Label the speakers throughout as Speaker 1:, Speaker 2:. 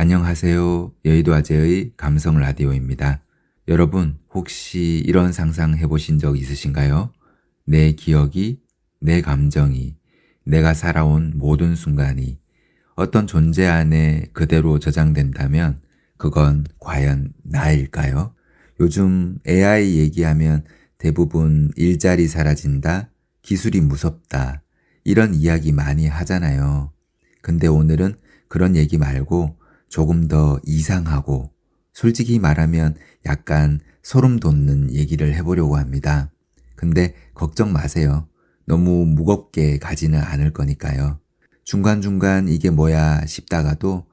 Speaker 1: 안녕하세요. 여의도 아재의 감성 라디오입니다. 여러분, 혹시 이런 상상 해보신 적 있으신가요? 내 기억이, 내 감정이, 내가 살아온 모든 순간이 어떤 존재 안에 그대로 저장된다면 그건 과연 나일까요? 요즘 AI 얘기하면 대부분 일자리 사라진다, 기술이 무섭다, 이런 이야기 많이 하잖아요. 근데 오늘은 그런 얘기 말고 조금 더 이상하고 솔직히 말하면 약간 소름 돋는 얘기를 해보려고 합니다. 근데 걱정 마세요. 너무 무겁게 가지는 않을 거니까요. 중간중간 이게 뭐야 싶다가도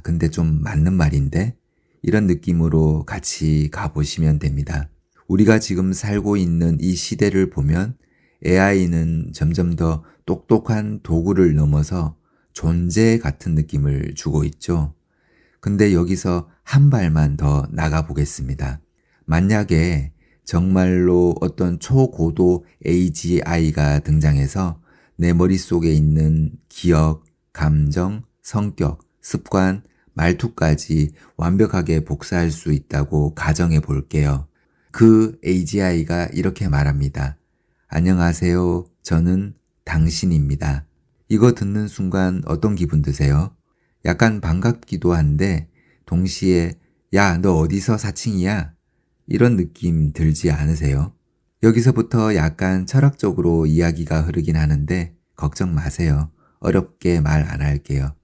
Speaker 1: 근데 좀 맞는 말인데? 이런 느낌으로 같이 가보시면 됩니다. 우리가 지금 살고 있는 이 시대를 보면 AI는 점점 더 똑똑한 도구를 넘어서 존재 같은 느낌을 주고 있죠. 근데 여기서 한 발만 더 나가 보겠습니다. 만약에 정말로 어떤 초고도 AGI가 등장해서 내 머릿속에 있는 기억, 감정, 성격, 습관, 말투까지 완벽하게 복사할 수 있다고 가정해 볼게요. 그 AGI가 이렇게 말합니다. 안녕하세요. 저는 당신입니다. 이거 듣는 순간 어떤 기분 드세요? 약간 반갑기도 한데 동시에 야, 너 어디서 사칭이야? 이런 느낌 들지 않으세요? 여기서부터 약간 철학적으로 이야기가 흐르긴 하는데 걱정 마세요. 어렵게 말 안 할게요.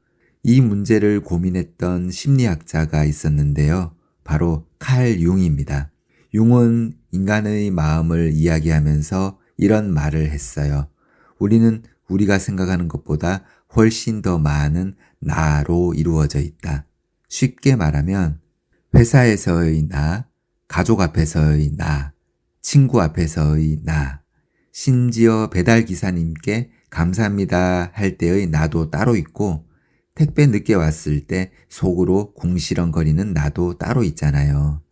Speaker 1: 이 문제를 고민했던 심리학자가 있었는데요. 바로 칼 융입니다. 융은 인간의 마음을 이야기하면서 이런 말을 했어요. 우리는 우리가 생각하는 것보다 훨씬 더 많은 나로 이루어져 있다. 쉽게 말하면 회사에서의 나, 가족 앞에서의 나, 친구 앞에서의 나, 심지어 배달기사님께 감사합니다 할 때의 나도 따로 있고 택배 늦게 왔을 때 속으로 궁시렁거리는 나도 따로 있잖아요.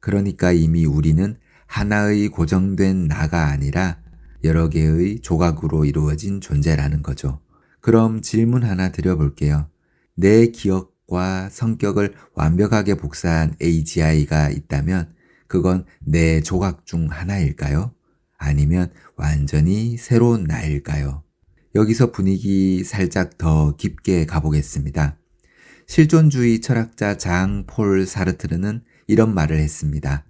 Speaker 1: 그러니까 이미 우리는 하나의 고정된 나가 아니라 여러 개의 조각으로 이루어진 존재라는 거죠. 그럼 질문 하나 드려볼게요. 내 기억과 성격을 완벽하게 복사한 AGI가 있다면 그건 내 조각 중 하나일까요? 아니면 완전히 새로운 나일까요? 여기서 분위기 살짝 더 깊게 가보겠습니다. 실존주의 철학자 장 폴 사르트르는 이런 말을 했습니다.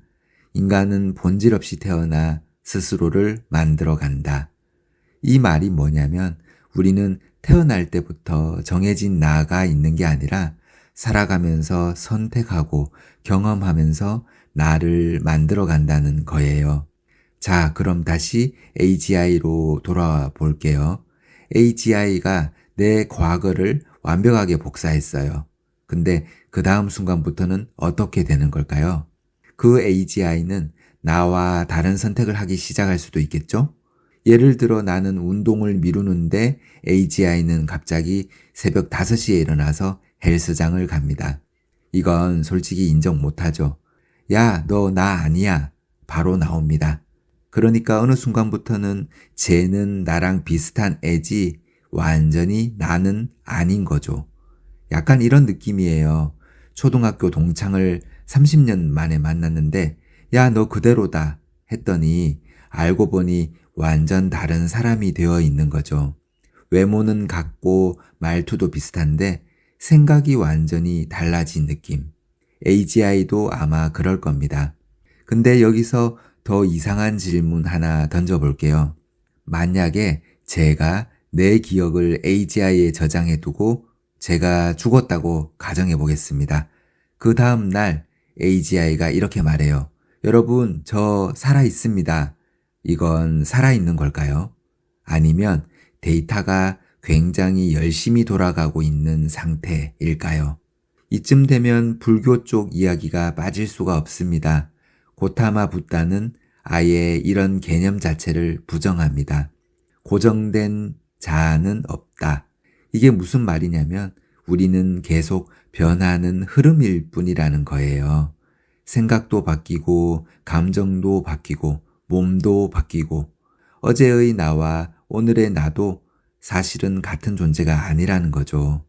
Speaker 1: 인간은 본질 없이 태어나 스스로를 만들어 간다. 이 말이 뭐냐면 우리는 태어날 때부터 정해진 나가 있는 게 아니라 살아가면서 선택하고 경험하면서 나를 만들어 간다는 거예요. 자, 그럼 다시 AGI로 돌아와 볼게요. AGI가 내 과거를 완벽하게 복사했어요. 근데 그 다음 순간부터는 어떻게 되는 걸까요? 그 AGI는 나와 다른 선택을 하기 시작할 수도 있겠죠? 예를 들어 나는 운동을 미루는데 AGI는 갑자기 새벽 5시에 일어나서 헬스장을 갑니다. 이건 솔직히 인정 못하죠. 야, 너 나 아니야. 바로 나옵니다. 그러니까 어느 순간부터는 쟤는 나랑 비슷한 애지 완전히 나는 아닌 거죠. 약간 이런 느낌이에요. 초등학교 동창을 30년 만에 만났는데 야, 너 그대로다 했더니 알고 보니 완전 다른 사람이 되어 있는 거죠. 외모는 같고 말투도 비슷한데 생각이 완전히 달라진 느낌. AGI도 아마 그럴 겁니다. 근데 여기서 더 이상한 질문 하나 던져볼게요. 만약에 제가 내 기억을 AGI에 저장해 두고 제가 죽었다고 가정해 보겠습니다. 그 다음 날 AGI가 이렇게 말해요. 여러분, 저 살아 있습니다. 이건 살아있는 걸까요? 아니면 데이터가 굉장히 열심히 돌아가고 있는 상태일까요? 이쯤 되면 불교 쪽 이야기가 빠질 수가 없습니다. 고타마 붓다는 아예 이런 개념 자체를 부정합니다. 고정된 자아는 없다. 이게 무슨 말이냐면 우리는 계속 변하는 흐름일 뿐이라는 거예요. 생각도 바뀌고 감정도 바뀌고 몸도 바뀌고 어제의 나와 오늘의 나도 사실은 같은 존재가 아니라는 거죠.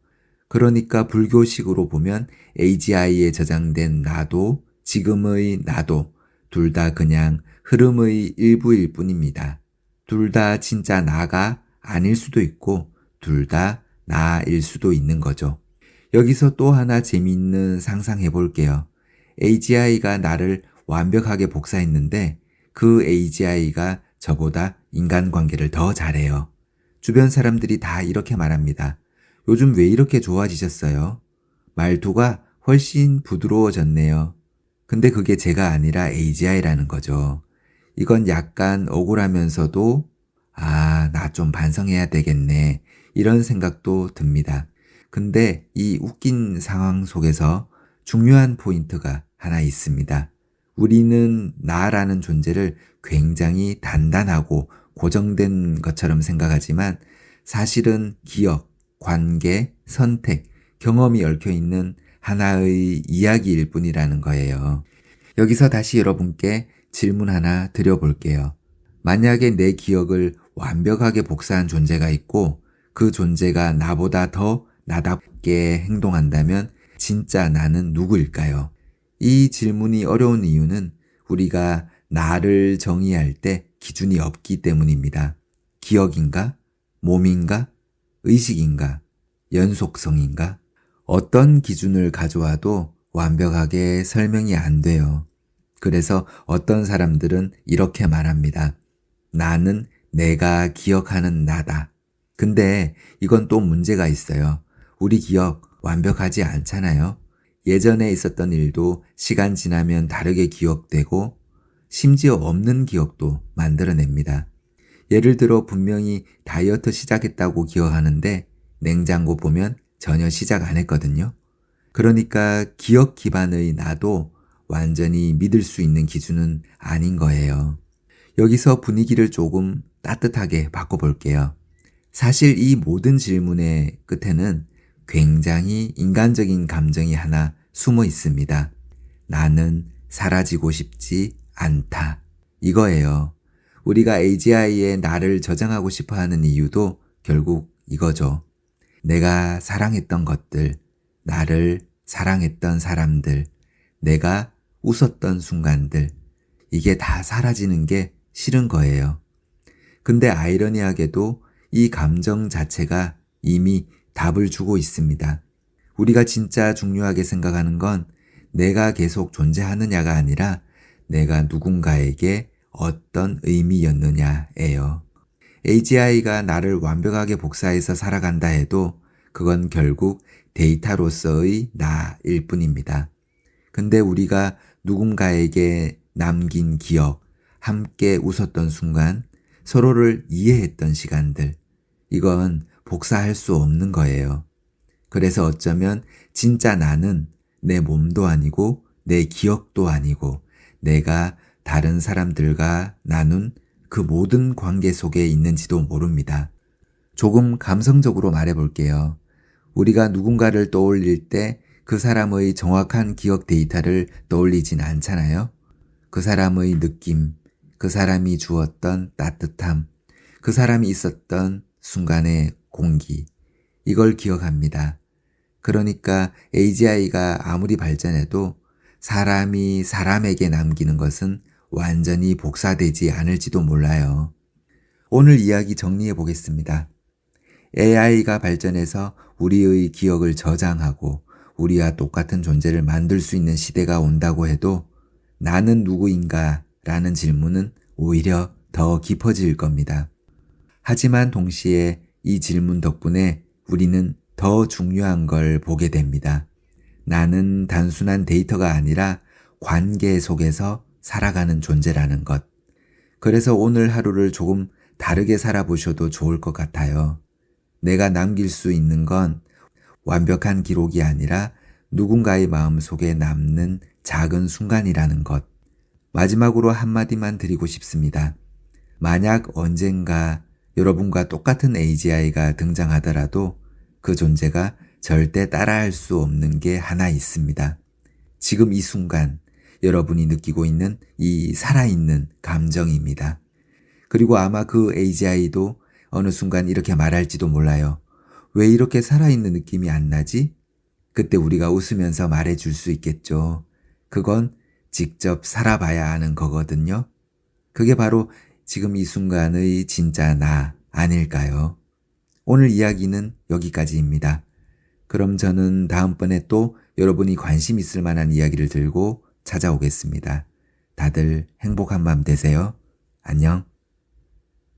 Speaker 1: 그러니까 불교식으로 보면 AGI에 저장된 나도, 지금의 나도 둘 다 그냥 흐름의 일부일 뿐입니다. 둘 다 진짜 나가 아닐 수도 있고 둘 다 나일 수도 있는 거죠. 여기서 또 하나 재미있는 상상해 볼게요. AGI가 나를 완벽하게 복사했는데 그 AGI가 저보다 인간관계를 더 잘해요. 주변 사람들이 다 이렇게 말합니다. 요즘 왜 이렇게 좋아지셨어요? 말투가 훨씬 부드러워졌네요. 근데 그게 제가 아니라 AGI라는 거죠. 이건 약간 억울하면서도 나 좀 반성해야 되겠네. 이런 생각도 듭니다. 근데 이 웃긴 상황 속에서 중요한 포인트가 하나 있습니다. 우리는 나라는 존재를 굉장히 단단하고 고정된 것처럼 생각하지만 사실은 기억, 관계, 선택, 경험이 얽혀있는 하나의 이야기일 뿐이라는 거예요. 여기서 다시 여러분께 질문 하나 드려볼게요. 만약에 내 기억을 완벽하게 복사한 존재가 있고 그 존재가 나보다 더 나답게 행동한다면 진짜 나는 누구일까요? 이 질문이 어려운 이유는 우리가 나를 정의할 때 기준이 없기 때문입니다. 기억인가? 몸인가? 의식인가? 연속성인가? 어떤 기준을 가져와도 완벽하게 설명이 안 돼요. 그래서 어떤 사람들은 이렇게 말합니다. 나는 내가 기억하는 나다. 근데 이건 또 문제가 있어요. 우리 기억 완벽하지 않잖아요. 예전에 있었던 일도 시간 지나면 다르게 기억되고 심지어 없는 기억도 만들어냅니다. 예를 들어 분명히 다이어트 시작했다고 기억하는데 냉장고 보면 전혀 시작 안 했거든요. 그러니까 기억 기반의 나도 완전히 믿을 수 있는 기준은 아닌 거예요. 여기서 분위기를 조금 따뜻하게 바꿔볼게요. 사실 이 모든 질문의 끝에는 굉장히 인간적인 감정이 하나 숨어 있습니다. 나는 사라지고 싶지 않다. 이거예요. 우리가 AGI에 나를 저장하고 싶어 하는 이유도 결국 이거죠. 내가 사랑했던 것들, 나를 사랑했던 사람들, 내가 웃었던 순간들, 이게 다 사라지는 게 싫은 거예요. 근데 아이러니하게도 이 감정 자체가 이미 답을 주고 있습니다. 우리가 진짜 중요하게 생각하는 건 내가 계속 존재하느냐가 아니라 내가 누군가에게 어떤 의미였느냐예요. AGI가 나를 완벽하게 복사해서 살아간다 해도 그건 결국 데이터로서의 나일 뿐입니다. 근데 우리가 누군가에게 남긴 기억, 함께 웃었던 순간, 서로를 이해했던 시간들, 이건 복사할 수 없는 거예요. 그래서 어쩌면 진짜 나는 내 몸도 아니고 내 기억도 아니고 내가 다른 사람들과 나눈 그 모든 관계 속에 있는지도 모릅니다. 조금 감성적으로 말해볼게요. 우리가 누군가를 떠올릴 때 그 사람의 정확한 기억 데이터를 떠올리진 않잖아요. 그 사람의 느낌, 그 사람이 주었던 따뜻함, 그 사람이 있었던 순간의 공기, 이걸 기억합니다. 그러니까 AGI가 아무리 발전해도 사람이 사람에게 남기는 것은 완전히 복사되지 않을지도 몰라요. 오늘 이야기 정리해 보겠습니다. AI가 발전해서 우리의 기억을 저장하고 우리와 똑같은 존재를 만들 수 있는 시대가 온다고 해도 나는 누구인가 라는 질문은 오히려 더 깊어질 겁니다. 하지만 동시에 이 질문 덕분에 우리는 더 중요한 걸 보게 됩니다. 나는 단순한 데이터가 아니라 관계 속에서 살아가는 존재라는 것. 그래서 오늘 하루를 조금 다르게 살아보셔도 좋을 것 같아요. 내가 남길 수 있는 건 완벽한 기록이 아니라 누군가의 마음속에 남는 작은 순간이라는 것. 마지막으로 한마디만 드리고 싶습니다. 만약 언젠가 여러분과 똑같은 AGI가 등장하더라도 그 존재가 절대 따라할 수 없는 게 하나 있습니다. 지금 이 순간 여러분이 느끼고 있는 이 살아있는 감정입니다. 그리고 아마 그 AGI도 어느 순간 이렇게 말할지도 몰라요. 왜 이렇게 살아있는 느낌이 안 나지? 그때 우리가 웃으면서 말해줄 수 있겠죠. 그건 직접 살아봐야 하는 거거든요. 그게 바로 지금 이 순간의 진짜 나 아닐까요? 오늘 이야기는 여기까지입니다. 그럼 저는 다음번에 또 여러분이 관심 있을 만한 이야기를 들고 찾아오겠습니다. 다들 행복한 밤 되세요. 안녕.